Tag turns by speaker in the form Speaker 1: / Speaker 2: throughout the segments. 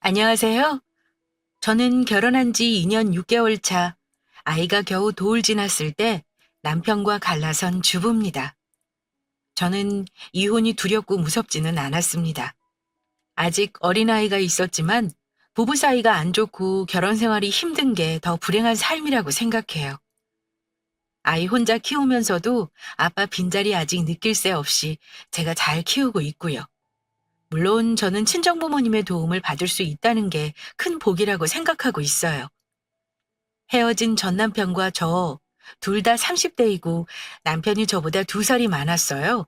Speaker 1: 안녕하세요. 저는 결혼한 지 2년 6개월 차, 아이가 겨우 돌 지났을 때 남편과 갈라선 주부입니다. 저는 이혼이 두렵고 무섭지는 않았습니다. 아직 어린아이가 있었지만 부부 사이가 안 좋고 결혼 생활이 힘든 게 더 불행한 삶이라고 생각해요. 아이 혼자 키우면서도 아빠 빈자리 아직 느낄 새 없이 제가 잘 키우고 있고요. 물론 저는 친정부모님의 도움을 받을 수 있다는 게 큰 복이라고 생각하고 있어요. 헤어진 전 남편과 저, 둘 다 30대이고 남편이 저보다 2살이 많았어요.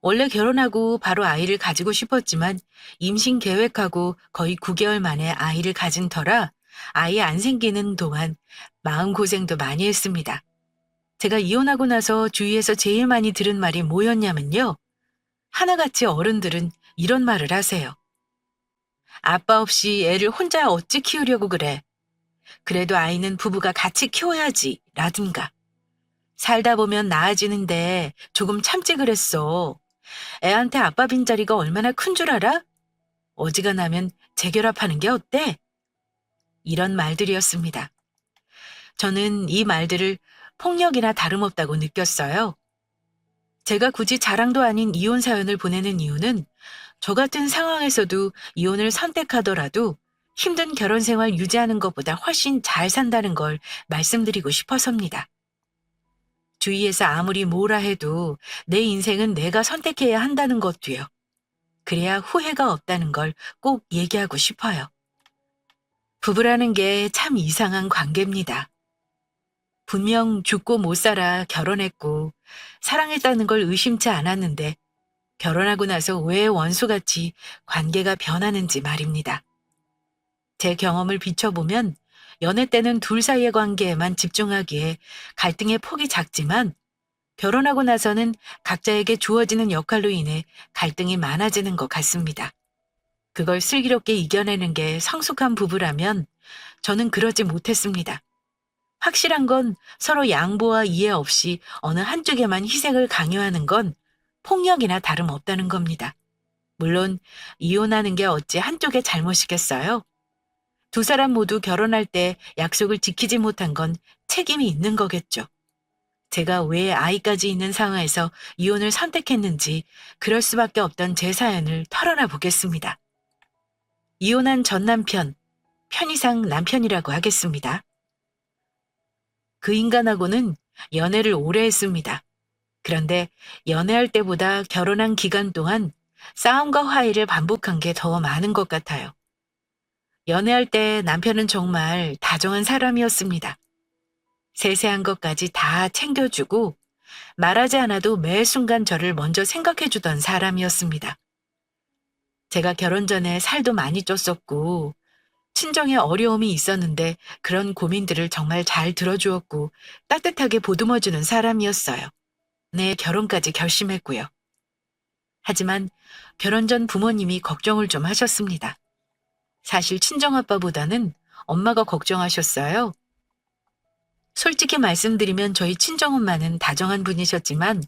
Speaker 1: 원래 결혼하고 바로 아이를 가지고 싶었지만 임신 계획하고 거의 9개월 만에 아이를 가진 터라 아이 안 생기는 동안 마음고생도 많이 했습니다. 제가 이혼하고 나서 주위에서 제일 많이 들은 말이 뭐였냐면요. 하나같이 어른들은 이런 말을 하세요. 아빠 없이 애를 혼자 어찌 키우려고 그래. 그래도 아이는 부부가 같이 키워야지. 라든가. 살다 보면 나아지는데 조금 참지 그랬어. 애한테 아빠 빈자리가 얼마나 큰 줄 알아? 어지간하면 재결합하는 게 어때? 이런 말들이었습니다. 저는 이 말들을 폭력이나 다름없다고 느꼈어요. 제가 굳이 자랑도 아닌 이혼 사연을 보내는 이유는 저 같은 상황에서도 이혼을 선택하더라도 힘든 결혼 생활 유지하는 것보다 훨씬 잘 산다는 걸 말씀드리고 싶어서입니다. 주위에서 아무리 뭐라 해도 내 인생은 내가 선택해야 한다는 것도요. 그래야 후회가 없다는 걸 꼭 얘기하고 싶어요. 부부라는 게 참 이상한 관계입니다. 분명 죽고 못 살아 결혼했고 사랑했다는 걸 의심치 않았는데 결혼하고 나서 왜 원수같이 관계가 변하는지 말입니다. 제 경험을 비춰보면 연애 때는 둘 사이의 관계에만 집중하기에 갈등의 폭이 작지만 결혼하고 나서는 각자에게 주어지는 역할로 인해 갈등이 많아지는 것 같습니다. 그걸 슬기롭게 이겨내는 게 성숙한 부부라면 저는 그러지 못했습니다. 확실한 건 서로 양보와 이해 없이 어느 한쪽에만 희생을 강요하는 건 폭력이나 다름없다는 겁니다. 물론 이혼하는 게 어찌 한쪽의 잘못이겠어요? 두 사람 모두 결혼할 때 약속을 지키지 못한 건 책임이 있는 거겠죠. 제가 왜 아이까지 있는 상황에서 이혼을 선택했는지 그럴 수밖에 없던 제 사연을 털어놔 보겠습니다. 이혼한 전 남편, 편의상 남편이라고 하겠습니다. 그 인간하고는 연애를 오래 했습니다. 그런데 연애할 때보다 결혼한 기간 동안 싸움과 화해를 반복한 게 더 많은 것 같아요. 연애할 때 남편은 정말 다정한 사람이었습니다. 세세한 것까지 다 챙겨주고 말하지 않아도 매 순간 저를 먼저 생각해주던 사람이었습니다. 제가 결혼 전에 살도 많이 쪘었고 친정에 어려움이 있었는데 그런 고민들을 정말 잘 들어주었고 따뜻하게 보듬어주는 사람이었어요. 네, 결혼까지 결심했고요. 하지만 결혼 전 부모님이 걱정을 좀 하셨습니다. 사실 친정아빠보다는 엄마가 걱정하셨어요. 솔직히 말씀드리면 저희 친정엄마는 다정한 분이셨지만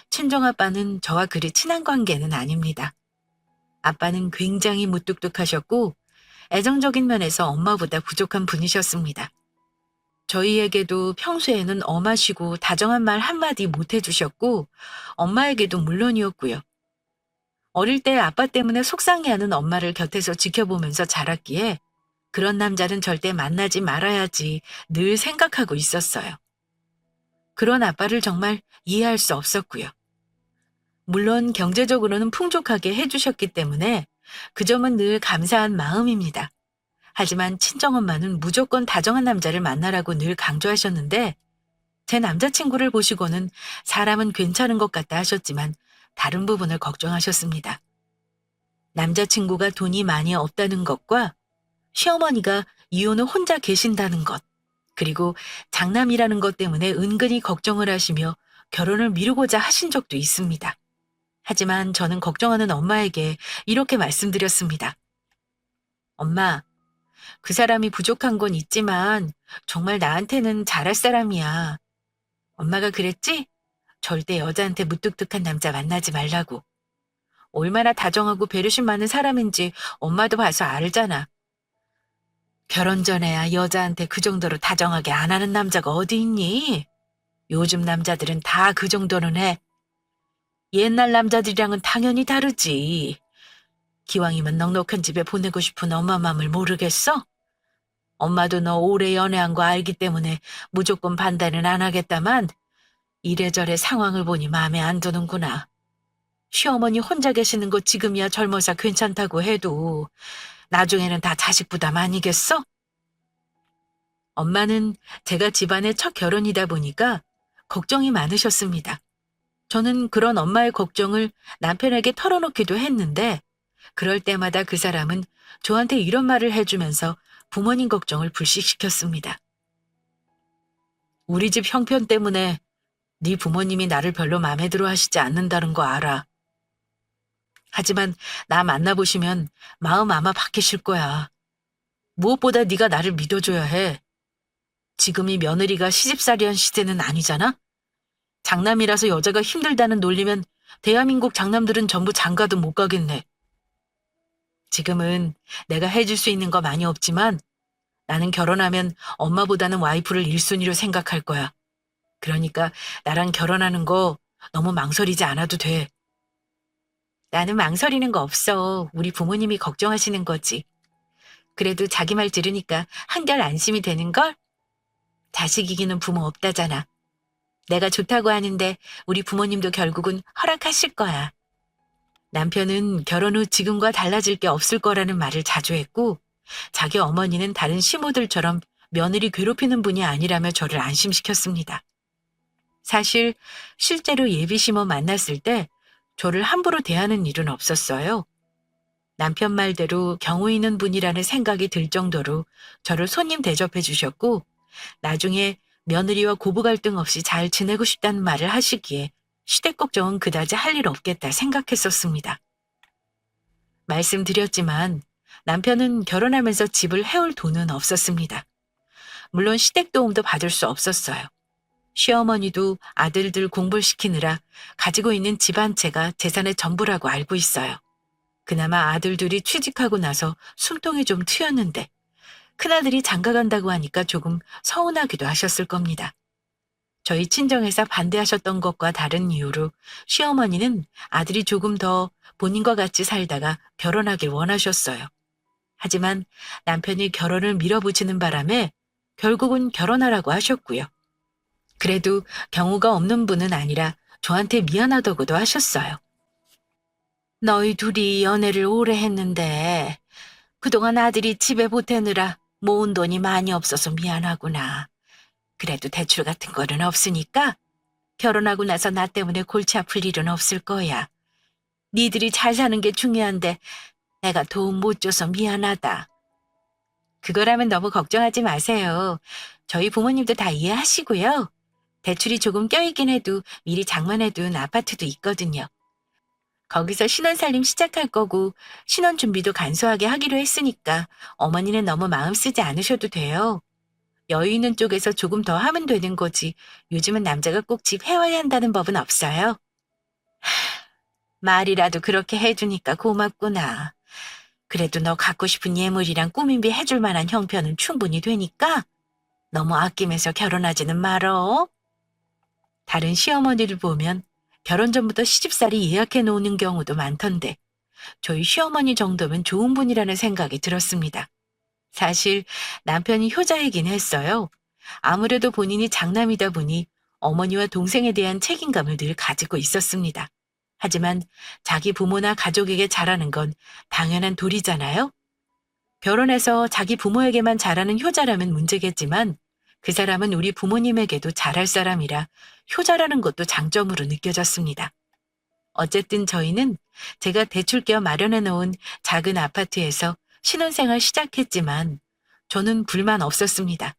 Speaker 1: 친정아빠는 저와 그리 친한 관계는 아닙니다. 아빠는 굉장히 무뚝뚝하셨고 애정적인 면에서 엄마보다 부족한 분이셨습니다. 저희에게도 평소에는 엄하시고 다정한 말 한마디 못 해주셨고 엄마에게도 물론이었고요. 어릴 때 아빠 때문에 속상해하는 엄마를 곁에서 지켜보면서 자랐기에 그런 남자는 절대 만나지 말아야지 늘 생각하고 있었어요. 그런 아빠를 정말 이해할 수 없었고요. 물론 경제적으로는 풍족하게 해주셨기 때문에 그 점은 늘 감사한 마음입니다. 하지만 친정엄마는 무조건 다정한 남자를 만나라고 늘 강조하셨는데 제 남자친구를 보시고는 사람은 괜찮은 것 같다 하셨지만 다른 부분을 걱정하셨습니다. 남자친구가 돈이 많이 없다는 것과 시어머니가 이혼을 혼자 계신다는 것, 그리고 장남이라는 것 때문에 은근히 걱정을 하시며 결혼을 미루고자 하신 적도 있습니다. 하지만 저는 걱정하는 엄마에게 이렇게 말씀드렸습니다. 엄마, 그 사람이 부족한 건 있지만 정말 나한테는 잘할 사람이야. 엄마가 그랬지? 절대 여자한테 무뚝뚝한 남자 만나지 말라고. 얼마나 다정하고 배려심 많은 사람인지 엄마도 봐서 알잖아. 결혼 전에야 여자한테 그 정도로 다정하게 안 하는 남자가 어디 있니? 요즘 남자들은 다 그 정도는 해. 옛날 남자들이랑은 당연히 다르지. 기왕이면 넉넉한 집에 보내고 싶은 엄마 맘을 모르겠어? 엄마도 너 오래 연애한 거 알기 때문에 무조건 반대는 안 하겠다만 이래저래 상황을 보니 마음에 안 드는구나. 시어머니 혼자 계시는 거 지금이야 젊어서 괜찮다고 해도 나중에는 다 자식 부담 아니겠어? 엄마는 제가 집안의 첫 결혼이다 보니까 걱정이 많으셨습니다. 저는 그런 엄마의 걱정을 남편에게 털어놓기도 했는데 그럴 때마다 그 사람은 저한테 이런 말을 해주면서 부모님 걱정을 불식시켰습니다. 우리 집 형편 때문에 네 부모님이 나를 별로 마음에 들어 하시지 않는다는 거 알아. 하지만 나 만나보시면 마음 아마 바뀌실 거야. 무엇보다 네가 나를 믿어줘야 해. 지금이 며느리가 시집살이한 시대는 아니잖아? 장남이라서 여자가 힘들다는 논리면 대한민국 장남들은 전부 장가도 못 가겠네. 지금은 내가 해줄 수 있는 거 많이 없지만 나는 결혼하면 엄마보다는 와이프를 1순위로 생각할 거야. 그러니까 나랑 결혼하는 거 너무 망설이지 않아도 돼. 나는 망설이는 거 없어. 우리 부모님이 걱정하시는 거지. 그래도 자기 말 들으니까 한결 안심이 되는걸? 자식 이기는 부모 없다잖아. 내가 좋다고 하는데 우리 부모님도 결국은 허락하실 거야. 남편은 결혼 후 지금과 달라질 게 없을 거라는 말을 자주 했고 자기 어머니는 다른 시모들처럼 며느리 괴롭히는 분이 아니라며 저를 안심시켰습니다. 사실 실제로 예비 시모 만났을 때 저를 함부로 대하는 일은 없었어요. 남편 말대로 경우 있는 분이라는 생각이 들 정도로 저를 손님 대접해 주셨고 나중에 며느리와 고부 갈등 없이 잘 지내고 싶다는 말을 하시기에 시댁 걱정은 그다지 할 일 없겠다 생각했었습니다. 말씀드렸지만 남편은 결혼하면서 집을 해올 돈은 없었습니다. 물론 시댁 도움도 받을 수 없었어요. 시어머니도 아들들 공부를 시키느라 가지고 있는 집 한 채가 재산의 전부라고 알고 있어요. 그나마 아들들이 취직하고 나서 숨통이 좀 트였는데 큰아들이 장가 간다고 하니까 조금 서운하기도 하셨을 겁니다. 저희 친정에서 반대하셨던 것과 다른 이유로 시어머니는 아들이 조금 더 본인과 같이 살다가 결혼하길 원하셨어요. 하지만 남편이 결혼을 밀어붙이는 바람에 결국은 결혼하라고 하셨고요. 그래도 경우가 없는 분은 아니라 저한테 미안하다고도 하셨어요. 너희 둘이 연애를 오래 했는데 그동안 아들이 집에 보태느라 모은 돈이 많이 없어서 미안하구나. 그래도 대출 같은 거는 없으니까 결혼하고 나서 나 때문에 골치 아플 일은 없을 거야. 니들이 잘 사는 게 중요한데 내가 도움 못 줘서 미안하다. 그거라면 너무 걱정하지 마세요. 저희 부모님도 다 이해하시고요. 대출이 조금 껴있긴 해도 미리 장만해둔 아파트도 있거든요. 거기서 신혼살림 시작할 거고 신혼 준비도 간소하게 하기로 했으니까 어머니는 너무 마음 쓰지 않으셔도 돼요. 여유 있는 쪽에서 조금 더 하면 되는 거지. 요즘은 남자가 꼭 집 해와야 한다는 법은 없어요. 말이라도 그렇게 해주니까 고맙구나. 그래도 너 갖고 싶은 예물이랑 꾸민비 해줄 만한 형편은 충분히 되니까 너무 아끼면서 결혼하지는 말어. 다른 시어머니를 보면 결혼 전부터 시집살이 예약해 놓는 경우도 많던데 저희 시어머니 정도면 좋은 분이라는 생각이 들었습니다. 사실 남편이 효자이긴 했어요. 아무래도 본인이 장남이다 보니 어머니와 동생에 대한 책임감을 늘 가지고 있었습니다. 하지만 자기 부모나 가족에게 잘하는 건 당연한 도리잖아요. 결혼해서 자기 부모에게만 잘하는 효자라면 문제겠지만 그 사람은 우리 부모님에게도 잘할 사람이라 효자라는 것도 장점으로 느껴졌습니다. 어쨌든 저희는 제가 대출 끼어 마련해 놓은 작은 아파트에서 신혼생활 시작했지만 저는 불만 없었습니다.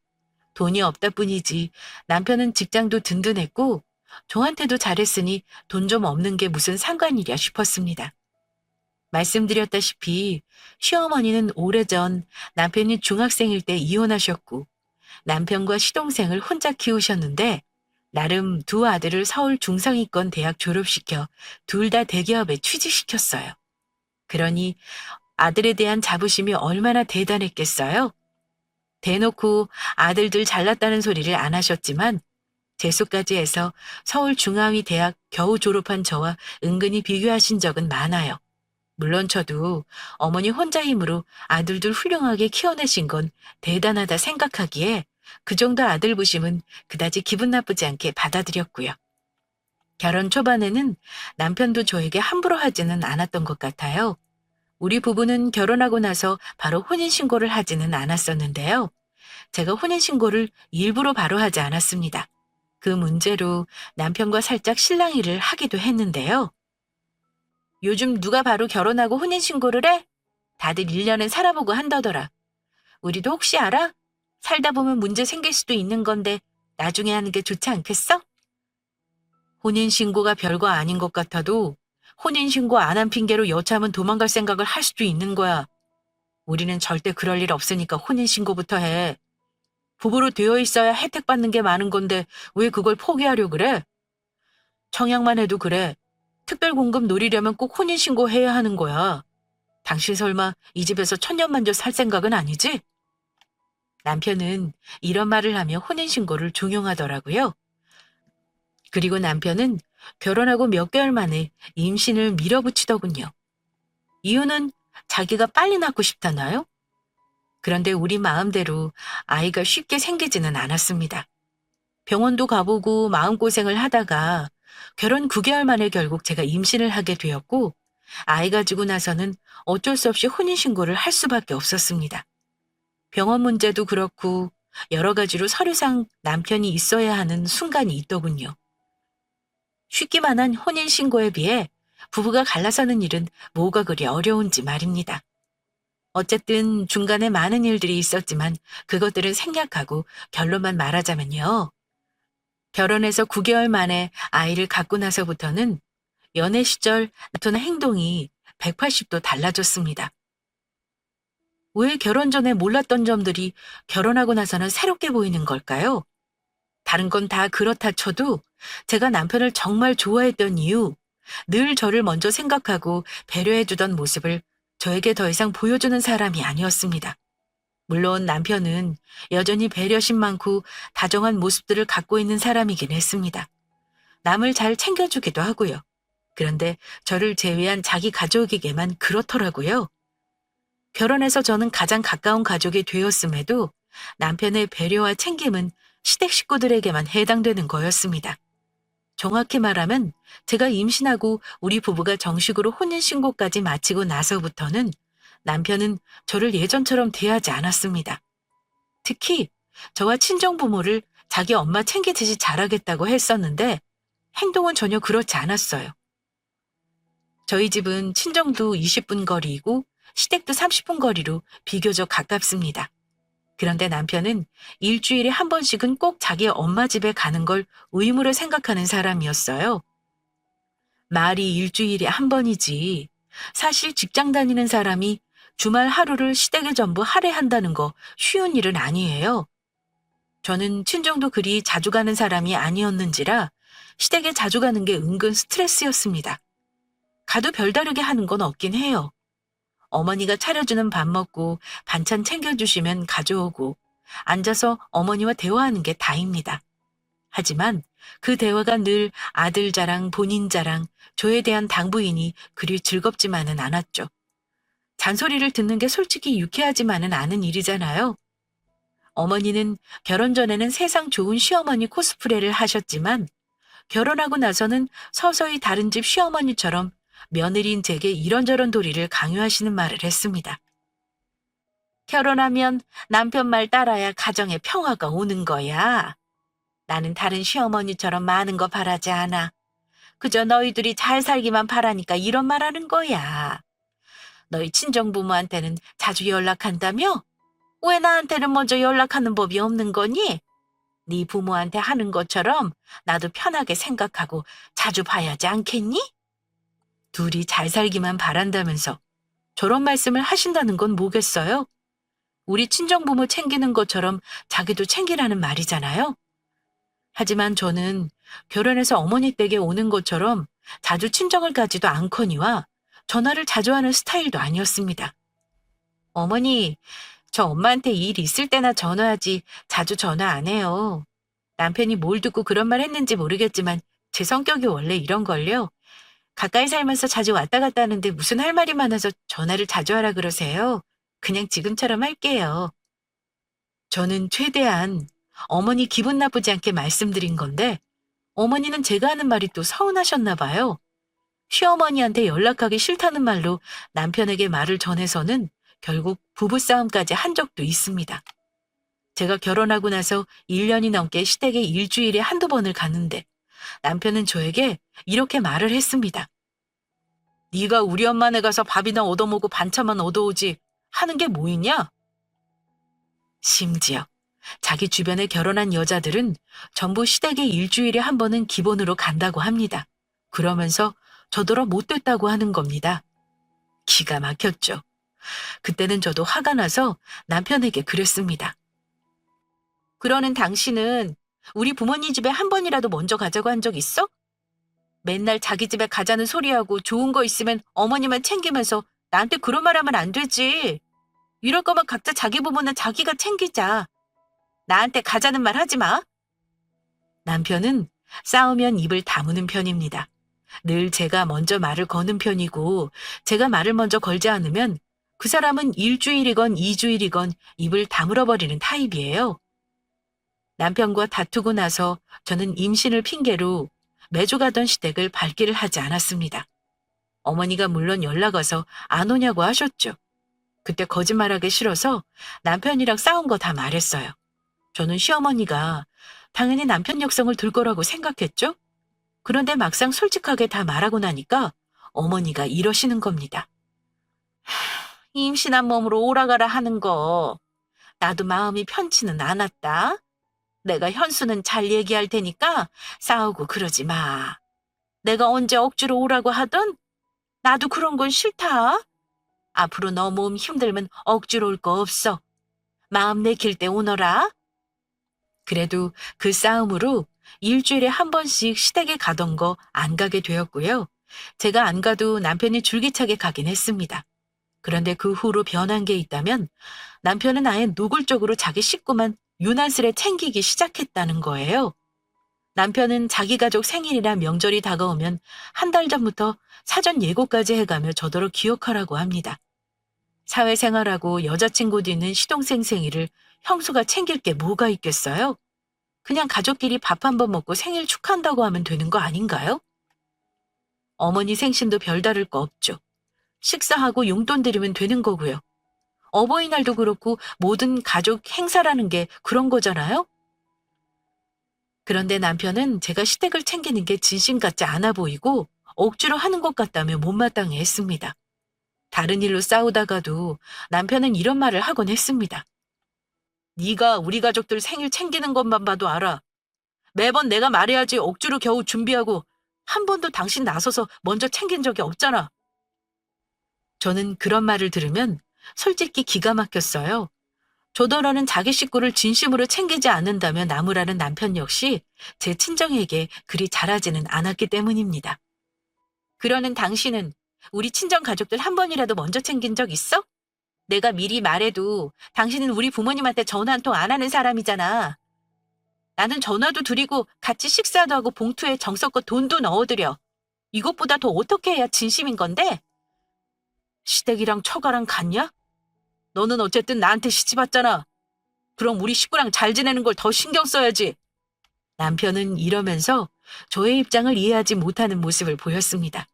Speaker 1: 돈이 없다 뿐이지 남편은 직장도 든든했고 저한테도 잘했으니 돈 좀 없는 게 무슨 상관이랴 싶었습니다. 말씀드렸다시피 시어머니는 오래전 남편이 중학생일 때 이혼하셨고 남편과 시동생을 혼자 키우셨는데 나름 두 아들을 서울 중상위권 대학 졸업시켜 둘 다 대기업에 취직시켰어요. 그러니 아들에 대한 자부심이 얼마나 대단했겠어요? 대놓고 아들들 잘났다는 소리를 안 하셨지만 재수까지 해서 서울중앙위대학 겨우 졸업한 저와 은근히 비교하신 적은 많아요. 물론 저도 어머니 혼자 힘으로 아들들 훌륭하게 키워내신 건 대단하다 생각하기에 그 정도 아들 부심은 그다지 기분 나쁘지 않게 받아들였고요. 결혼 초반에는 남편도 저에게 함부로 하지는 않았던 것 같아요. 우리 부부는 결혼하고 나서 바로 혼인신고를 하지는 않았었는데요. 제가 혼인신고를 일부러 바로 하지 않았습니다. 그 문제로 남편과 살짝 실랑이를 하기도 했는데요. 요즘 누가 바로 결혼하고 혼인신고를 해? 다들 1년은 살아보고 한다더라. 우리도 혹시 알아? 살다 보면 문제 생길 수도 있는 건데 나중에 하는 게 좋지 않겠어? 혼인신고가 별거 아닌 것 같아도 혼인신고 안 한 핑계로 여차하면 도망갈 생각을 할 수도 있는 거야. 우리는 절대 그럴 일 없으니까 혼인신고부터 해. 부부로 되어 있어야 혜택 받는 게 많은 건데 왜 그걸 포기하려 그래? 청약만 해도 그래. 특별공급 노리려면 꼭 혼인신고 해야 하는 거야. 당신 설마 이 집에서 천년만년 살 생각은 아니지? 남편은 이런 말을 하며 혼인신고를 종용하더라고요. 그리고 남편은 결혼하고 몇 개월 만에 임신을 밀어붙이더군요. 이유는 자기가 빨리 낳고 싶다나요? 그런데 우리 마음대로 아이가 쉽게 생기지는 않았습니다. 병원도 가보고 마음고생을 하다가 결혼 9개월 만에 결국 제가 임신을 하게 되었고 아이가 주고 나서는 어쩔 수 없이 혼인신고를 할 수밖에 없었습니다. 병원 문제도 그렇고 여러 가지로 서류상 남편이 있어야 하는 순간이 있더군요. 쉽기만 한 혼인신고에 비해 부부가 갈라서는 일은 뭐가 그리 어려운지 말입니다. 어쨌든 중간에 많은 일들이 있었지만 그것들은 생략하고 결론만 말하자면요. 결혼해서 9개월 만에 아이를 갖고 나서부터는 연애 시절 나타난 행동이 180도 달라졌습니다. 왜 결혼 전에 몰랐던 점들이 결혼하고 나서는 새롭게 보이는 걸까요? 다른 건 다 그렇다 쳐도 제가 남편을 정말 좋아했던 이유, 늘 저를 먼저 생각하고 배려해주던 모습을 저에게 더 이상 보여주는 사람이 아니었습니다. 물론 남편은 여전히 배려심 많고 다정한 모습들을 갖고 있는 사람이긴 했습니다. 남을 잘 챙겨주기도 하고요. 그런데 저를 제외한 자기 가족에게만 그렇더라고요. 결혼해서 저는 가장 가까운 가족이 되었음에도 남편의 배려와 챙김은 시댁 식구들에게만 해당되는 거였습니다. 정확히 말하면 제가 임신하고 우리 부부가 정식으로 혼인신고까지 마치고 나서부터는 남편은 저를 예전처럼 대하지 않았습니다. 특히 저와 친정부모를 자기 엄마 챙기듯이 잘하겠다고 했었는데 행동은 전혀 그렇지 않았어요. 저희 집은 친정도 20분 거리이고 시댁도 30분 거리로 비교적 가깝습니다. 그런데 남편은 일주일에 한 번씩은 꼭 자기 엄마 집에 가는 걸 의무로 생각하는 사람이었어요. 말이 일주일에 한 번이지. 사실 직장 다니는 사람이 주말 하루를 시댁에 전부 할애한다는 거 쉬운 일은 아니에요. 저는 친정도 그리 자주 가는 사람이 아니었는지라 시댁에 자주 가는 게 은근 스트레스였습니다. 가도 별다르게 하는 건 없긴 해요. 어머니가 차려주는 밥 먹고 반찬 챙겨주시면 가져오고 앉아서 어머니와 대화하는 게 다입니다. 하지만 그 대화가 늘 아들 자랑, 본인 자랑, 저에 대한 당부이니 그리 즐겁지만은 않았죠. 잔소리를 듣는 게 솔직히 유쾌하지만은 않은 일이잖아요. 어머니는 결혼 전에는 세상 좋은 시어머니 코스프레를 하셨지만 결혼하고 나서는 서서히 다른 집 시어머니처럼 며느리인 제게 이런저런 도리를 강요하시는 말을 했습니다. 결혼하면 남편 말 따라야 가정에 평화가 오는 거야. 나는 다른 시어머니처럼 많은 거 바라지 않아. 그저 너희들이 잘 살기만 바라니까 이런 말 하는 거야. 너희 친정부모한테는 자주 연락한다며? 왜 나한테는 먼저 연락하는 법이 없는 거니? 네 부모한테 하는 것처럼 나도 편하게 생각하고 자주 봐야지 않겠니? 둘이 잘 살기만 바란다면서 저런 말씀을 하신다는 건 뭐겠어요? 우리 친정부모 챙기는 것처럼 자기도 챙기라는 말이잖아요. 하지만 저는 결혼해서 어머니 댁에 오는 것처럼 자주 친정을 가지도 않거니와 전화를 자주 하는 스타일도 아니었습니다. 어머니, 저 엄마한테 일 있을 때나 전화하지 자주 전화 안 해요. 남편이 뭘 듣고 그런 말 했는지 모르겠지만 제 성격이 원래 이런걸요. 가까이 살면서 자주 왔다 갔다 하는데 무슨 할 말이 많아서 전화를 자주 하라 그러세요? 그냥 지금처럼 할게요. 저는 최대한 어머니 기분 나쁘지 않게 말씀드린 건데 어머니는 제가 하는 말이 또 서운하셨나 봐요. 시어머니한테 연락하기 싫다는 말로 남편에게 말을 전해서는 결국 부부싸움까지 한 적도 있습니다. 제가 결혼하고 나서 1년이 넘게 시댁에 일주일에 한두 번을 갔는데 남편은 저에게 이렇게 말을 했습니다. 네가 우리 엄마네 가서 밥이나 얻어먹고 반찬만 얻어오지 하는 게 뭐 있냐? 심지어 자기 주변에 결혼한 여자들은 전부 시댁에 일주일에 한 번은 기본으로 간다고 합니다. 그러면서 저더러 못됐다고 하는 겁니다. 기가 막혔죠. 그때는 저도 화가 나서 남편에게 그랬습니다. 그러는 당신은 우리 부모님 집에 한 번이라도 먼저 가자고 한 적 있어? 맨날 자기 집에 가자는 소리하고 좋은 거 있으면 어머니만 챙기면서 나한테 그런 말 하면 안 되지. 이럴 거면 각자 자기 부모는 자기가 챙기자. 나한테 가자는 말 하지 마. 남편은 싸우면 입을 다무는 편입니다. 늘 제가 먼저 말을 거는 편이고 제가 말을 먼저 걸지 않으면 그 사람은 일주일이건 이주일이건 입을 다물어 버리는 타입이에요. 남편과 다투고 나서 저는 임신을 핑계로 매주 가던 시댁을 발길을 하지 않았습니다. 어머니가 물론 연락 와서 안 오냐고 하셨죠. 그때 거짓말하기 싫어서 남편이랑 싸운 거 다 말했어요. 저는 시어머니가 당연히 남편 역성을 들 거라고 생각했죠. 그런데 막상 솔직하게 다 말하고 나니까 어머니가 이러시는 겁니다. 임신한 몸으로 오라가라 하는 거 나도 마음이 편치는 않았다. 내가 현수는 잘 얘기할 테니까 싸우고 그러지 마. 내가 언제 억지로 오라고 하든 나도 그런 건 싫다. 앞으로 너 몸 힘들면 억지로 올 거 없어. 마음 내킬 때 오너라. 그래도 그 싸움으로 일주일에 한 번씩 시댁에 가던 거 안 가게 되었고요. 제가 안 가도 남편이 줄기차게 가긴 했습니다. 그런데 그 후로 변한 게 있다면 남편은 아예 노골적으로 자기 식구만 유난스레 챙기기 시작했다는 거예요. 남편은 자기 가족 생일이나 명절이 다가오면 한 달 전부터 사전 예고까지 해가며 저더러 기억하라고 합니다. 사회생활하고 여자친구도 있는 시동생 생일을 형수가 챙길 게 뭐가 있겠어요? 그냥 가족끼리 밥 한 번 먹고 생일 축하한다고 하면 되는 거 아닌가요? 어머니 생신도 별다를 거 없죠. 식사하고 용돈 드리면 되는 거고요. 어버이날도 그렇고 모든 가족 행사라는 게 그런 거잖아요? 그런데 남편은 제가 시댁을 챙기는 게 진심 같지 않아 보이고 억지로 하는 것 같다며 못마땅해 했습니다. 다른 일로 싸우다가도 남편은 이런 말을 하곤 했습니다. 네가 우리 가족들 생일 챙기는 것만 봐도 알아. 매번 내가 말해야지 억지로 겨우 준비하고 한 번도 당신 나서서 먼저 챙긴 적이 없잖아. 저는 그런 말을 들으면 솔직히 기가 막혔어요. 조더러는 자기 식구를 진심으로 챙기지 않는다며 나무라는 남편 역시 제 친정에게 그리 잘하지는 않았기 때문입니다. 그러는 당신은 우리 친정 가족들 한 번이라도 먼저 챙긴 적 있어? 내가 미리 말해도 당신은 우리 부모님한테 전화 한 통 안 하는 사람이잖아. 나는 전화도 드리고 같이 식사도 하고 봉투에 정성껏 돈도 넣어드려. 이것보다 더 어떻게 해야 진심인 건데? 시댁이랑 처가랑 같냐? 너는 어쨌든 나한테 시집 왔잖아. 그럼 우리 식구랑 잘 지내는 걸 더 신경 써야지. 남편은 이러면서 저의 입장을 이해하지 못하는 모습을 보였습니다.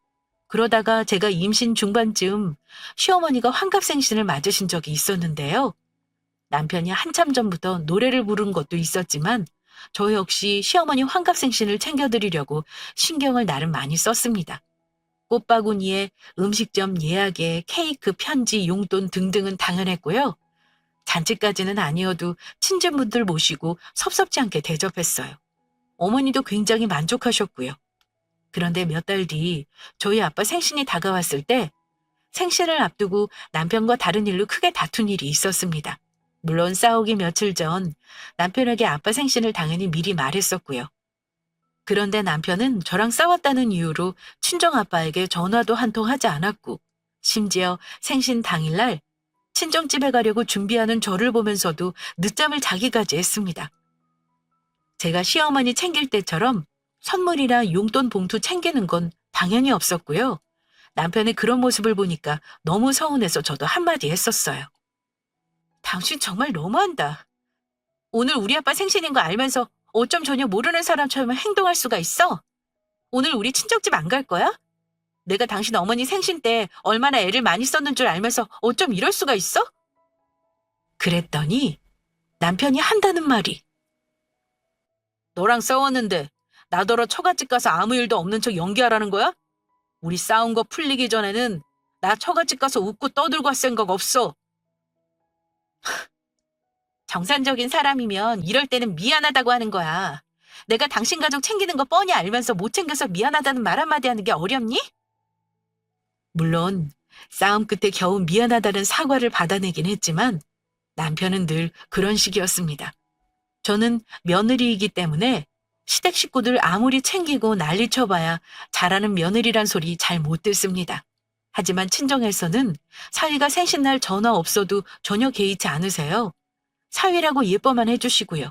Speaker 1: 그러다가 제가 임신 중반쯤 시어머니가 환갑생신을 맞으신 적이 있었는데요. 남편이 한참 전부터 노래를 부른 것도 있었지만 저 역시 시어머니 환갑생신을 챙겨드리려고 신경을 나름 많이 썼습니다. 꽃바구니에 음식점 예약에 케이크, 편지, 용돈 등등은 당연했고요. 잔치까지는 아니어도 친정분들 모시고 섭섭지 않게 대접했어요. 어머니도 굉장히 만족하셨고요. 그런데 몇 달 뒤 저희 아빠 생신이 다가왔을 때 생신을 앞두고 남편과 다른 일로 크게 다툰 일이 있었습니다. 물론 싸우기 며칠 전 남편에게 아빠 생신을 당연히 미리 말했었고요. 그런데 남편은 저랑 싸웠다는 이유로 친정아빠에게 전화도 한 통 하지 않았고 심지어 생신 당일날 친정집에 가려고 준비하는 저를 보면서도 늦잠을 자기까지 했습니다. 제가 시어머니 챙길 때처럼 선물이나 용돈 봉투 챙기는 건 당연히 없었고요. 남편의 그런 모습을 보니까 너무 서운해서 저도 한마디 했었어요. 당신 정말 너무한다. 오늘 우리 아빠 생신인 거 알면서 어쩜 전혀 모르는 사람처럼 행동할 수가 있어? 오늘 우리 친정집 안 갈 거야? 내가 당신 어머니 생신 때 얼마나 애를 많이 썼는 줄 알면서 어쩜 이럴 수가 있어? 그랬더니 남편이 한다는 말이, 너랑 싸웠는데 나더러 처갓집 가서 아무 일도 없는 척 연기하라는 거야? 우리 싸운 거 풀리기 전에는 나 처갓집 가서 웃고 떠들고 할 생각 없어. 정상적인 사람이면 이럴 때는 미안하다고 하는 거야. 내가 당신 가족 챙기는 거 뻔히 알면서 못 챙겨서 미안하다는 말 한마디 하는 게 어렵니? 물론 싸움 끝에 겨우 미안하다는 사과를 받아내긴 했지만 남편은 늘 그런 식이었습니다. 저는 며느리이기 때문에 시댁 식구들 아무리 챙기고 난리쳐봐야 잘하는 며느리란 소리 잘 못 듣습니다. 하지만 친정에서는 사위가 생신날 전화 없어도 전혀 개의치 않으세요. 사위라고 예뻐만 해주시고요.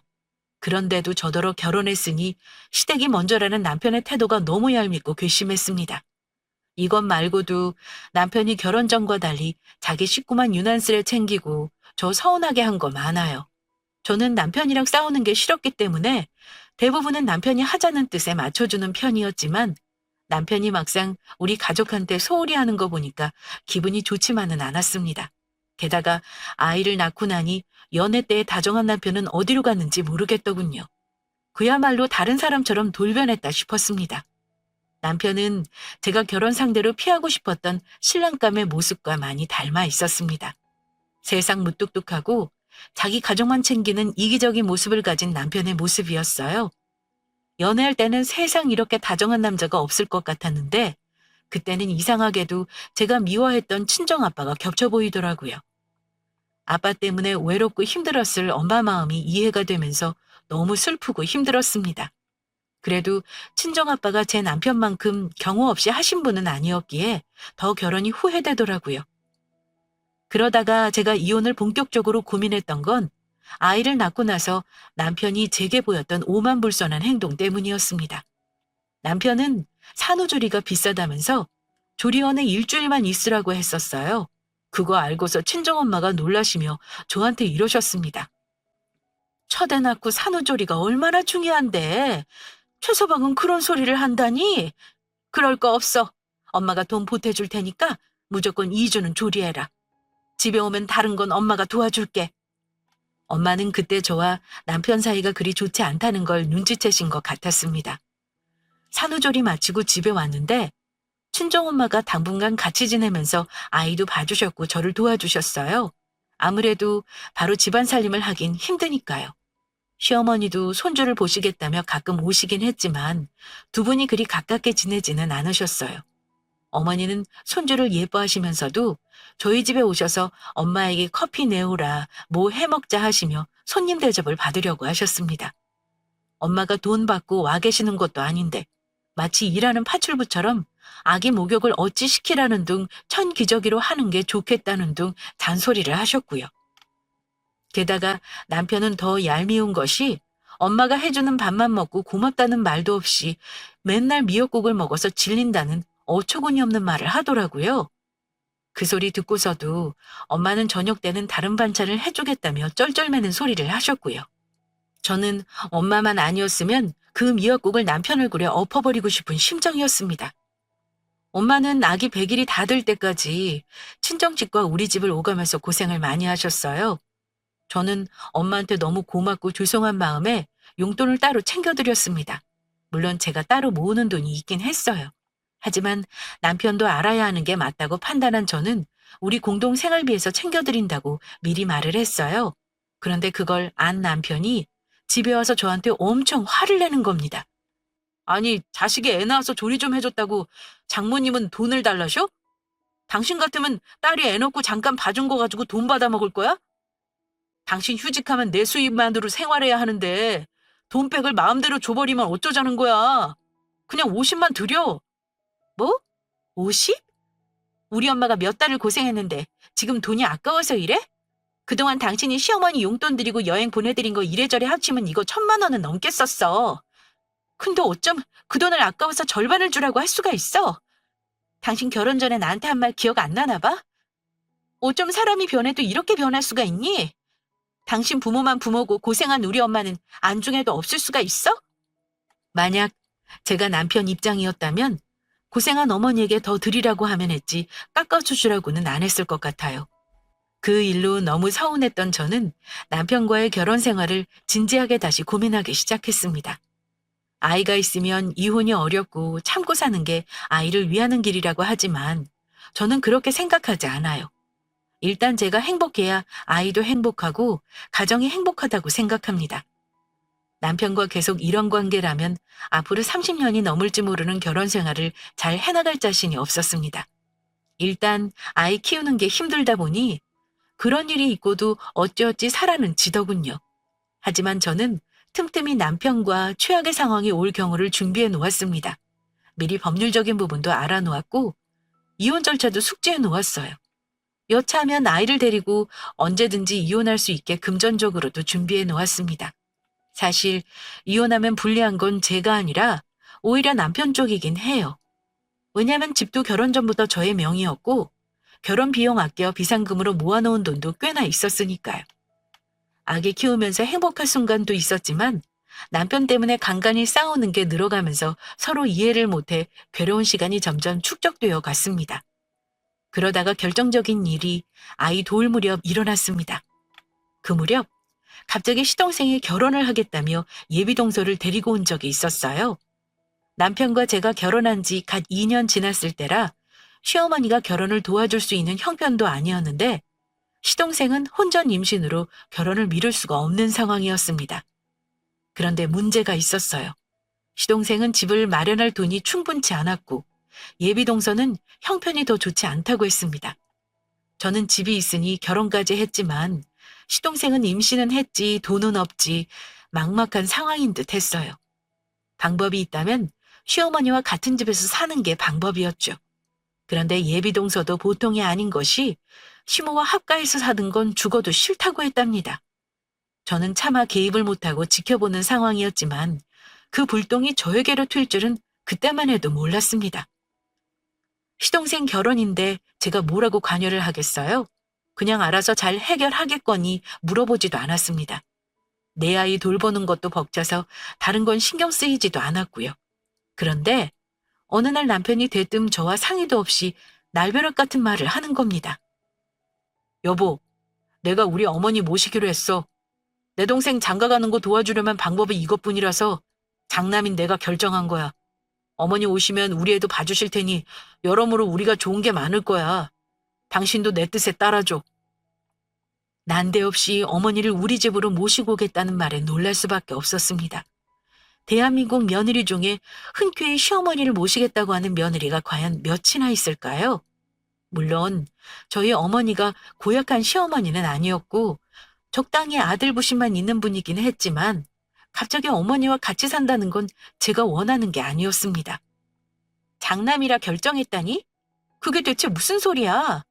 Speaker 1: 그런데도 저더러 결혼했으니 시댁이 먼저라는 남편의 태도가 너무 얄밉고 괘씸했습니다. 이것 말고도 남편이 결혼 전과 달리 자기 식구만 유난스레 챙기고 저 서운하게 한 거 많아요. 저는 남편이랑 싸우는 게 싫었기 때문에 대부분은 남편이 하자는 뜻에 맞춰주는 편이었지만 남편이 막상 우리 가족한테 소홀히 하는 거 보니까 기분이 좋지만은 않았습니다. 게다가 아이를 낳고 나니 연애 때의 다정한 남편은 어디로 갔는지 모르겠더군요. 그야말로 다른 사람처럼 돌변했다 싶었습니다. 남편은 제가 결혼 상대로 피하고 싶었던 신랑감의 모습과 많이 닮아 있었습니다. 세상 무뚝뚝하고 자기 가족만 챙기는 이기적인 모습을 가진 남편의 모습이었어요. 연애할 때는 세상 이렇게 다정한 남자가 없을 것 같았는데 그때는 이상하게도 제가 미워했던 친정아빠가 겹쳐 보이더라고요. 아빠 때문에 외롭고 힘들었을 엄마 마음이 이해가 되면서 너무 슬프고 힘들었습니다. 그래도 친정아빠가 제 남편만큼 경우 없이 하신 분은 아니었기에 더 결혼이 후회되더라고요. 그러다가 제가 이혼을 본격적으로 고민했던 건 아이를 낳고 나서 남편이 제게 보였던 오만불선한 행동 때문이었습니다. 남편은 산후조리가 비싸다면서 조리원에 일주일만 있으라고 했었어요. 그거 알고서 친정엄마가 놀라시며 저한테 이러셨습니다. 첫애 낳고 산후조리가 얼마나 중요한데 최서방은 그런 소리를 한다니? 그럴 거 없어. 엄마가 돈 보태줄 테니까 무조건 2주는 조리해라. 집에 오면 다른 건 엄마가 도와줄게. 엄마는 그때 저와 남편 사이가 그리 좋지 않다는 걸 눈치채신 것 같았습니다. 산후조리 마치고 집에 왔는데 친정엄마가 당분간 같이 지내면서 아이도 봐주셨고 저를 도와주셨어요. 아무래도 바로 집안 살림을 하긴 힘드니까요. 시어머니도 손주를 보시겠다며 가끔 오시긴 했지만 두 분이 그리 가깝게 지내지는 않으셨어요. 어머니는 손주를 예뻐하시면서도 저희 집에 오셔서 엄마에게 커피 내오라, 뭐 해먹자 하시며 손님 대접을 받으려고 하셨습니다. 엄마가 돈 받고 와 계시는 것도 아닌데 마치 일하는 파출부처럼 아기 목욕을 어찌 시키라는 둥 천기저귀로 하는 게 좋겠다는 둥 잔소리를 하셨고요. 게다가 남편은 더 얄미운 것이 엄마가 해주는 밥만 먹고 고맙다는 말도 없이 맨날 미역국을 먹어서 질린다는 어처구니 없는 말을 하더라고요. 그 소리 듣고서도 엄마는 저녁 때는 다른 반찬을 해주겠다며 쩔쩔매는 소리를 하셨고요. 저는 엄마만 아니었으면 그 미역국을 남편 얼굴에 엎어버리고 싶은 심정이었습니다. 엄마는 아기 100일이 다 될 때까지 친정집과 우리 집을 오가면서 고생을 많이 하셨어요. 저는 엄마한테 너무 고맙고 죄송한 마음에 용돈을 따로 챙겨드렸습니다. 물론 제가 따로 모으는 돈이 있긴 했어요. 하지만 남편도 알아야 하는 게 맞다고 판단한 저는 우리 공동 생활비에서 챙겨드린다고 미리 말을 했어요. 그런데 그걸 안 남편이 집에 와서 저한테 엄청 화를 내는 겁니다. 아니, 자식이 애 낳아서 조리 좀 해줬다고 장모님은 돈을 달라셔? 당신 같으면 딸이 애 낳고 잠깐 봐준 거 가지고 돈 받아 먹을 거야? 당신 휴직하면 내 수입만으로 생활해야 하는데 돈백을 마음대로 줘버리면 어쩌자는 거야. 그냥 50만 드려. 뭐? 50? 우리 엄마가 몇 달을 고생했는데 지금 돈이 아까워서 이래? 그동안 당신이 시어머니 용돈 드리고 여행 보내드린 거 이래저래 합치면 이거 1,000만 원은 넘게 썼어. 근데 어쩜 그 돈을 아까워서 절반을 주라고 할 수가 있어? 당신 결혼 전에 나한테 한 말 기억 안 나나 봐? 어쩜 사람이 변해도 이렇게 변할 수가 있니? 당신 부모만 부모고 고생한 우리 엄마는 안중에도 없을 수가 있어? 만약 제가 남편 입장이었다면 고생한 어머니에게 더 드리라고 하면 했지 깎아주라고는 안 했을 것 같아요. 그 일로 너무 서운했던 저는 남편과의 결혼 생활을 진지하게 다시 고민하기 시작했습니다. 아이가 있으면 이혼이 어렵고 참고 사는 게 아이를 위하는 길이라고 하지만 저는 그렇게 생각하지 않아요. 일단 제가 행복해야 아이도 행복하고 가정이 행복하다고 생각합니다. 남편과 계속 이런 관계라면 앞으로 30년이 넘을지 모르는 결혼 생활을 잘 해나갈 자신이 없었습니다. 일단 아이 키우는 게 힘들다 보니 그런 일이 있고도 어찌어찌 살아는 지더군요. 하지만 저는 틈틈이 남편과 최악의 상황이 올 경우를 준비해 놓았습니다. 미리 법률적인 부분도 알아놓았고 이혼 절차도 숙지해 놓았어요. 여차하면 아이를 데리고 언제든지 이혼할 수 있게 금전적으로도 준비해 놓았습니다. 사실 이혼하면 불리한 건 제가 아니라 오히려 남편 쪽이긴 해요. 왜냐면 집도 결혼 전부터 저의 명의였고 결혼 비용 아껴 비상금으로 모아놓은 돈도 꽤나 있었으니까요. 아기 키우면서 행복한 순간도 있었지만 남편 때문에 간간히 싸우는 게 늘어가면서 서로 이해를 못해 괴로운 시간이 점점 축적되어 갔습니다. 그러다가 결정적인 일이 아이 도울 무렵 일어났습니다. 그 무렵 갑자기 시동생이 결혼을 하겠다며 예비동서를 데리고 온 적이 있었어요. 남편과 제가 결혼한 지 갓 2년 지났을 때라 시어머니가 결혼을 도와줄 수 있는 형편도 아니었는데 시동생은 혼전 임신으로 결혼을 미룰 수가 없는 상황이었습니다. 그런데 문제가 있었어요. 시동생은 집을 마련할 돈이 충분치 않았고 예비동서는 형편이 더 좋지 않다고 했습니다. 저는 집이 있으니 결혼까지 했지만 시동생은 임신은 했지 돈은 없지 막막한 상황인 듯 했어요. 방법이 있다면 시어머니와 같은 집에서 사는 게 방법이었죠. 그런데 예비동서도 보통이 아닌 것이 시모와 합가해서 사는 건 죽어도 싫다고 했답니다. 저는 차마 개입을 못하고 지켜보는 상황이었지만 그 불똥이 저에게로 튈 줄은 그때만 해도 몰랐습니다. 시동생 결혼인데 제가 뭐라고 관여를 하겠어요? 그냥 알아서 잘 해결하겠거니 물어보지도 않았습니다. 내 아이 돌보는 것도 벅차서 다른 건 신경 쓰이지도 않았고요. 그런데 어느 날 남편이 대뜸 저와 상의도 없이 날벼락 같은 말을 하는 겁니다. 여보, 내가 우리 어머니 모시기로 했어. 내 동생 장가가는 거 도와주려면 방법이 이것뿐이라서 장남인 내가 결정한 거야. 어머니 오시면 우리 애도 봐주실 테니 여러모로 우리가 좋은 게 많을 거야. 당신도 내 뜻에 따라줘. 난데없이 어머니를 우리 집으로 모시고 오겠다는 말에 놀랄 수밖에 없었습니다. 대한민국 며느리 중에 흔쾌히 시어머니를 모시겠다고 하는 며느리가 과연 몇이나 있을까요? 물론 저희 어머니가 고약한 시어머니는 아니었고 적당히 아들 부심만 있는 분이긴 했지만 갑자기 어머니와 같이 산다는 건 제가 원하는 게 아니었습니다. 장남이라 결정했다니? 그게 대체 무슨 소리야?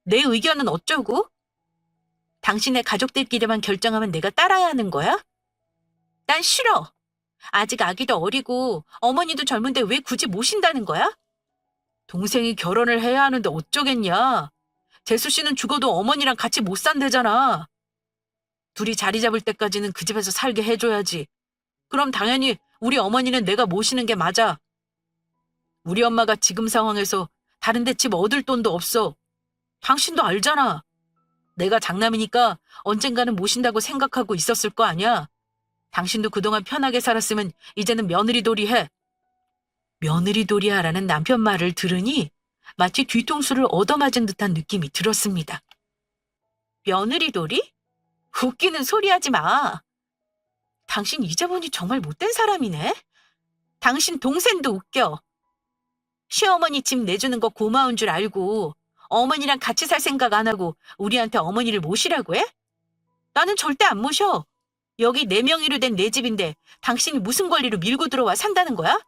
Speaker 1: 내 의견은 어쩌고? 당신의 가족들끼리만 결정하면 내가 따라야 하는 거야? 난 싫어. 아직 아기도 어리고 어머니도 젊은데 왜 굳이 모신다는 거야? 동생이 결혼을 해야 하는데 어쩌겠냐? 재수 씨는 죽어도 어머니랑 같이 못 산대잖아. 둘이 자리 잡을 때까지는 그 집에서 살게 해줘야지. 그럼 당연히 우리 어머니는 내가 모시는 게 맞아. 우리 엄마가 지금 상황에서 다른 데 집 얻을 돈도 없어. 당신도 알잖아. 내가 장남이니까 언젠가는 모신다고 생각하고 있었을 거 아니야. 당신도 그동안 편하게 살았으면 이제는 며느리돌이 해. 며느리돌이 하라는 남편 말을 들으니 마치 뒤통수를 얻어맞은 듯한 느낌이 들었습니다. 며느리돌이? 웃기는 소리 하지 마. 당신 이제 보니 정말 못된 사람이네. 당신 동생도 웃겨. 시어머니 집 내주는 거 고마운 줄 알고 어머니랑 같이 살 생각 안 하고 우리한테 어머니를 모시라고 해? 나는 절대 안 모셔. 여기 내 명의로 된 내 집인데 당신이 무슨 권리로 밀고 들어와 산다는 거야?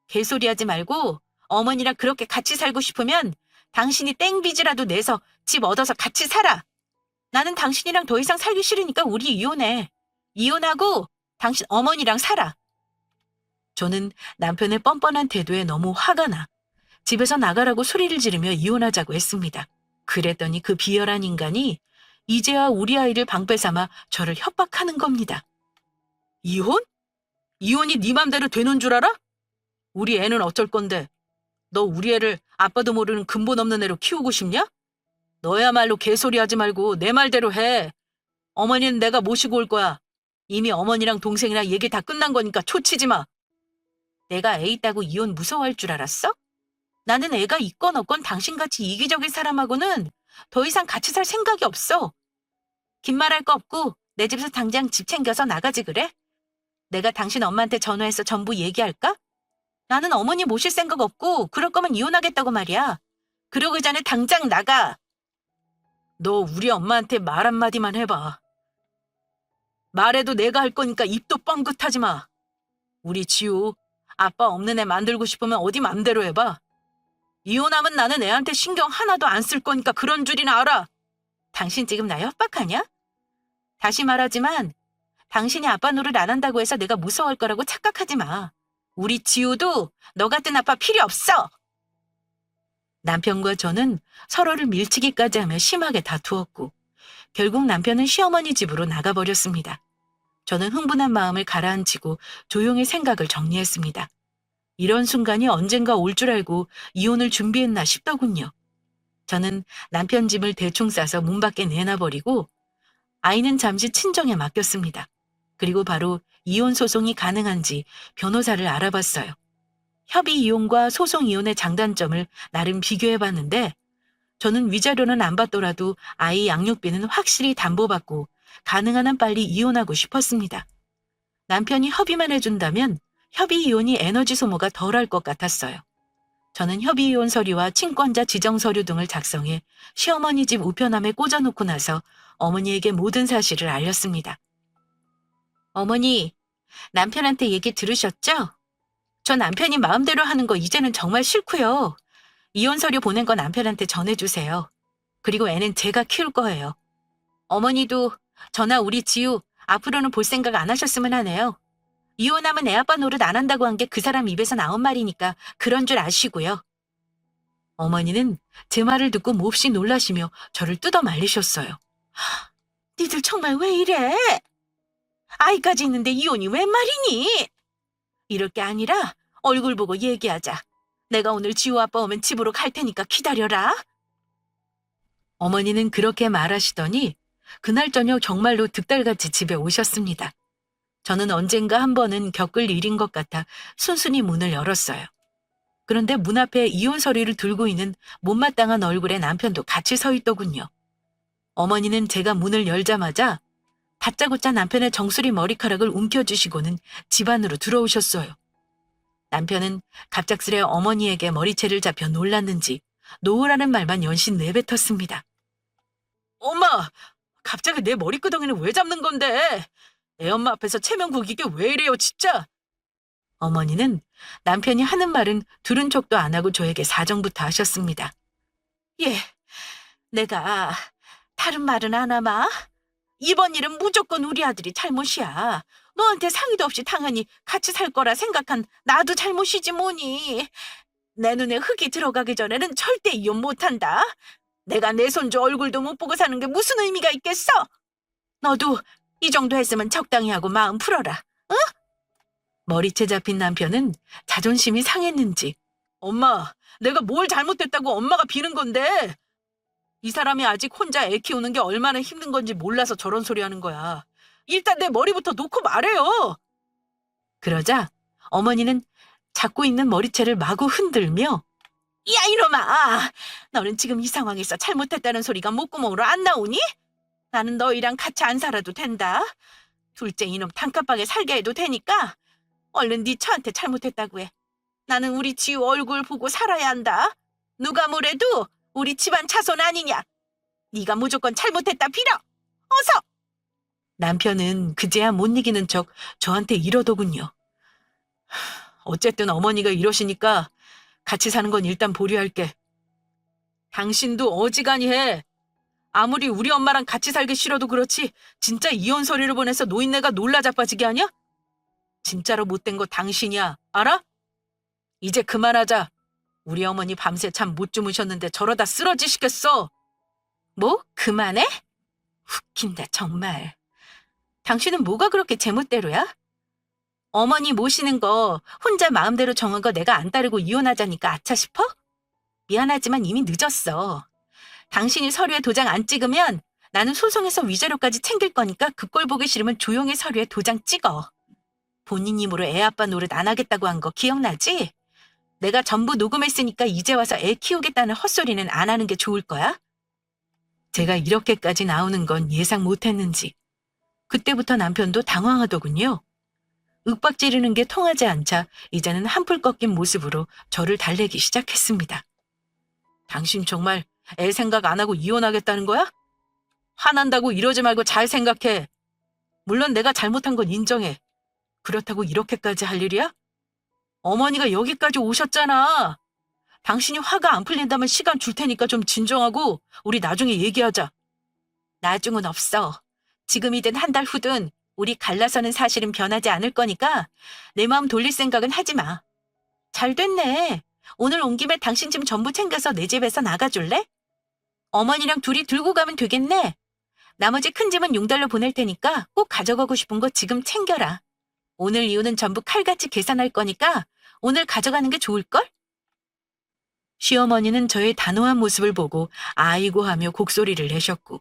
Speaker 1: 개소리 하지 말고 어머니랑 그렇게 같이 살고 싶으면 내 명의로 된 내 집에서 살게. 당신이 땡빚이라도 내서 집 얻어서 같이 살아. 나는 당신이랑 더 이상 살기 싫으니까 우리 이혼해. 이혼하고 당신 어머니랑 살아. 저는 남편의 뻔뻔한 태도에 너무 화가 나 집에서 나가라고 소리를 지르며 이혼하자고 했습니다. 그랬더니 그 비열한 인간이 이제야 우리 아이를 방패 삼아 저를 협박하는 겁니다. 이혼? 이혼이 네 맘대로 되는 줄 알아? 우리 애는 어쩔 건데? 너 우리 애를 아빠도 모르는 근본 없는 애로 키우고 싶냐? 너야말로 개소리 하지 말고 내 말대로 해. 어머니는 내가 모시고 올 거야. 이미 어머니랑 동생이랑 얘기 다 끝난 거니까 초치지 마. 내가 애 있다고 이혼 무서워할 줄 알았어? 나는 애가 있건 없건 당신같이 이기적인 사람하고는 더 이상 같이 살 생각이 없어. 긴 말할 거 없고 내 집에서 당장 집 챙겨서 나가지 그래? 내가 당신 엄마한테 전화해서 전부 얘기할까? 나는 어머니 모실 생각 없고 그럴 거면 이혼하겠다고 말이야. 그러기 전에 당장 나가. 너 우리 엄마한테 말 한마디만 해봐. 말해도 내가 할 거니까 입도 뻥긋하지 마. 우리 지우, 아빠 없는 애 만들고 싶으면 어디 맘대로 해봐. 이혼하면 나는 애한테 신경 하나도 안 쓸 거니까 그런 줄이나 알아. 당신 지금 나 협박하냐? 다시 말하지만 당신이 아빠 노릇 안 한다고 해서 내가 무서워할 거라고 착각하지 마. 우리 지우도 너 같은 아빠 필요 없어. 남편과 저는 서로를 밀치기까지 하며 심하게 다투었고 결국 남편은 시어머니 집으로 나가버렸습니다. 저는 흥분한 마음을 가라앉히고 조용히 생각을 정리했습니다. 이런 순간이 언젠가 올 줄 알고 이혼을 준비했나 싶더군요. 저는 남편 짐을 대충 싸서 문 밖에 내놔버리고 아이는 잠시 친정에 맡겼습니다. 그리고 바로 이혼 소송이 가능한지 변호사를 알아봤어요. 협의 이혼과 소송 이혼의 장단점을 나름 비교해봤는데 저는 위자료는 안 받더라도 아이 양육비는 확실히 담보받고 가능한 한 빨리 이혼하고 싶었습니다. 남편이 협의만 해준다면 협의 이혼이 에너지 소모가 덜할 것 같았어요. 저는 협의 이혼 서류와 친권자 지정 서류 등을 작성해 시어머니 집 우편함에 꽂아놓고 나서 어머니에게 모든 사실을 알렸습니다. 어머니, 남편한테 얘기 들으셨죠? 저 남편이 마음대로 하는 거 이제는 정말 싫고요. 이혼 서류 보낸 거 남편한테 전해주세요. 그리고 애는 제가 키울 거예요. 어머니도 저나 우리 지우 앞으로는 볼 생각 안 하셨으면 하네요. 이혼하면 애 아빠 노릇 안 한다고 한 게 그 사람 입에서 나온 말이니까 그런 줄 아시고요. 어머니는 제 말을 듣고 몹시 놀라시며 저를 뜯어 말리셨어요. 니들 정말 왜 이래? 아이까지 있는데 이혼이 웬 말이니? 이럴 게 아니라 얼굴 보고 얘기하자. 내가 오늘 지우 아빠 오면 집으로 갈 테니까 기다려라. 어머니는 그렇게 말하시더니 그날 저녁 정말로 득달같이 집에 오셨습니다. 저는 언젠가 한 번은 겪을 일인 것 같아 순순히 문을 열었어요. 그런데 문 앞에 이혼 서류를 들고 있는 못마땅한 얼굴의 남편도 같이 서 있더군요. 어머니는 제가 문을 열자마자 다짜고짜 남편의 정수리 머리카락을 움켜쥐시고는 집 안으로 들어오셨어요. 남편은 갑작스레 어머니에게 머리채를 잡혀 놀랐는지 놓으라는 말만 연신 내뱉었습니다. 엄마! 갑자기 내 머리끄덩이는 왜 잡는 건데? 애 엄마 앞에서 체면 구기게 왜 이래요 진짜? 어머니는 남편이 하는 말은 들은 척도 안 하고 저에게 사정부터 하셨습니다. 예, 내가 다른 말은 안 하마. 이번 일은 무조건 우리 아들이 잘못이야. 너한테 상의도 없이 당연히 같이 살 거라 생각한 나도 잘못이지 뭐니. 내 눈에 흙이 들어가기 전에는 절대 이혼 못한다. 내가 내 손주 얼굴도 못 보고 사는 게 무슨 의미가 있겠어? 너도 이 정도 했으면 적당히 하고 마음 풀어라. 응? 머리채 잡힌 남편은 자존심이 상했는지 엄마, 내가 뭘 잘못했다고 엄마가 비는 건데. 이 사람이 아직 혼자 애 키우는 게 얼마나 힘든 건지 몰라서 저런 소리 하는 거야. 일단 내 머리부터 놓고 말해요. 그러자 어머니는 잡고 있는 머리채를 마구 흔들며 야 이놈아! 너는 지금 이 상황에서 잘못했다는 소리가 목구멍으로 안 나오니? 나는 너희랑 같이 안 살아도 된다. 둘째 이놈 단칸방에 살게 해도 되니까 얼른 네 처한테 잘못했다고 해. 나는 우리 지우 얼굴 보고 살아야 한다. 누가 뭐래도 우리 집안 차손 아니냐. 네가 무조건 잘못했다 빌어. 어서! 남편은 그제야 못 이기는 척 저한테 이러더군요. 어쨌든 어머니가 이러시니까 같이 사는 건 일단 보류할게. 당신도 어지간히 해. 아무리 우리 엄마랑 같이 살기 싫어도 그렇지 진짜 이혼 서류를 보내서 노인네가 놀라 자빠지게 하냐? 진짜로 못된 거 당신이야. 알아? 이제 그만하자. 우리 어머니 밤새 잠 못 주무셨는데 저러다 쓰러지시겠어. 뭐? 그만해? 웃긴다 정말. 당신은 뭐가 그렇게 제멋대로야? 어머니 모시는 거 혼자 마음대로 정한 거 내가 안 따르고 이혼하자니까 아차 싶어? 미안하지만 이미 늦었어. 당신이 서류에 도장 안 찍으면 나는 소송해서 위자료까지 챙길 거니까 그 꼴 보기 싫으면 조용히 서류에 도장 찍어. 본인 힘으로 애 아빠 노릇 안 하겠다고 한 거 기억나지? 내가 전부 녹음했으니까 이제 와서 애 키우겠다는 헛소리는 안 하는 게 좋을 거야? 제가 이렇게까지 나오는 건 예상 못했는지 그때부터 남편도 당황하더군요. 윽박지르는 게 통하지 않자 이제는 한풀 꺾인 모습으로 저를 달래기 시작했습니다. 당신 정말 애 생각 안 하고 이혼하겠다는 거야? 화난다고 이러지 말고 잘 생각해. 물론 내가 잘못한 건 인정해. 그렇다고 이렇게까지 할 일이야? 어머니가 여기까지 오셨잖아. 당신이 화가 안 풀린다면 시간 줄 테니까 좀 진정하고 우리 나중에 얘기하자. 나중은 없어. 지금이든 한 달 후든 우리 갈라서는 사실은 변하지 않을 거니까 내 마음 돌릴 생각은 하지 마. 잘 됐네. 오늘 온 김에 당신 짐 전부 챙겨서 내 집에서 나가줄래? 어머니랑 둘이 들고 가면 되겠네. 나머지 큰 짐은 용달로 보낼 테니까 꼭 가져가고 싶은 거 지금 챙겨라. 오늘 이유는 전부 칼같이 계산할 거니까 오늘 가져가는 게 좋을걸? 시어머니는 저의 단호한 모습을 보고 아이고 하며 곡소리를 내셨고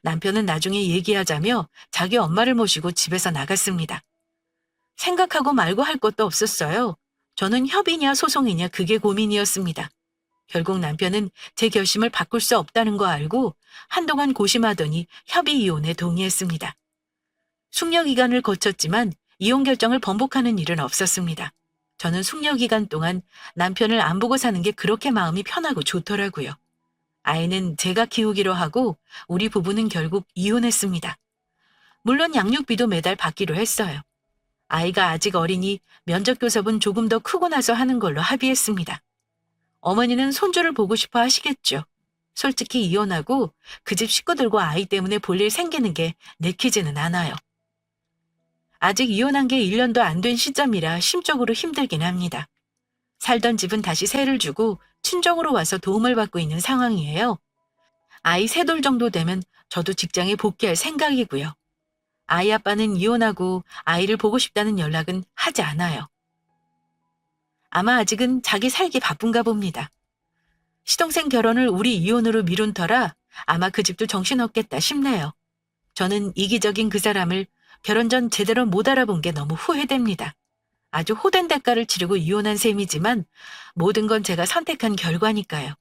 Speaker 1: 남편은 나중에 얘기하자며 자기 엄마를 모시고 집에서 나갔습니다. 생각하고 말고 할 것도 없었어요. 저는 협의냐 소송이냐 그게 고민이었습니다. 결국 남편은 제 결심을 바꿀 수 없다는 거 알고 한동안 고심하더니 협의 이혼에 동의했습니다. 숙려 기간을 거쳤지만 이혼 결정을 번복하는 일은 없었습니다. 저는 숙려 기간 동안 남편을 안 보고 사는 게 그렇게 마음이 편하고 좋더라고요. 아이는 제가 키우기로 하고 우리 부부는 결국 이혼했습니다. 물론 양육비도 매달 받기로 했어요. 아이가 아직 어리니 면접 교섭은 조금 더 크고 나서 하는 걸로 합의했습니다. 어머니는 손주를 보고 싶어 하시겠죠. 솔직히 이혼하고 그 집 식구들과 아이 때문에 볼 일 생기는 게 내키지는 않아요. 아직 이혼한 게 1년도 안 된 시점이라 심적으로 힘들긴 합니다. 살던 집은 다시 세를 주고 친정으로 와서 도움을 받고 있는 상황이에요. 아이 3돌 정도 되면 저도 직장에 복귀할 생각이고요. 아이 아빠는 이혼하고 아이를 보고 싶다는 연락은 하지 않아요. 아마 아직은 자기 살기 바쁜가 봅니다. 시동생 결혼을 우리 이혼으로 미룬 터라 아마 그 집도 정신없겠다 싶네요. 저는 이기적인 그 사람을 결혼 전 제대로 못 알아본 게 너무 후회됩니다. 아주 호된 대가를 치르고 이혼한 셈이지만 모든 건 제가 선택한 결과니까요.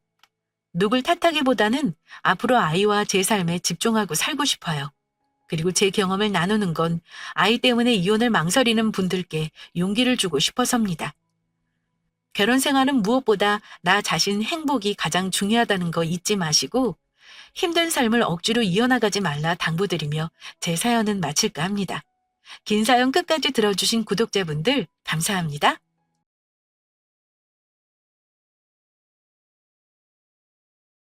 Speaker 1: 누굴 탓하기보다는 앞으로 아이와 제 삶에 집중하고 살고 싶어요. 그리고 제 경험을 나누는 건 아이 때문에 이혼을 망설이는 분들께 용기를 주고 싶어서입니다. 결혼 생활은 무엇보다 나 자신 행복이 가장 중요하다는 거 잊지 마시고 힘든 삶을 억지로 이어나가지 말라 당부드리며 제 사연은 마칠까 합니다. 긴 사연 끝까지 들어주신 구독자분들 감사합니다.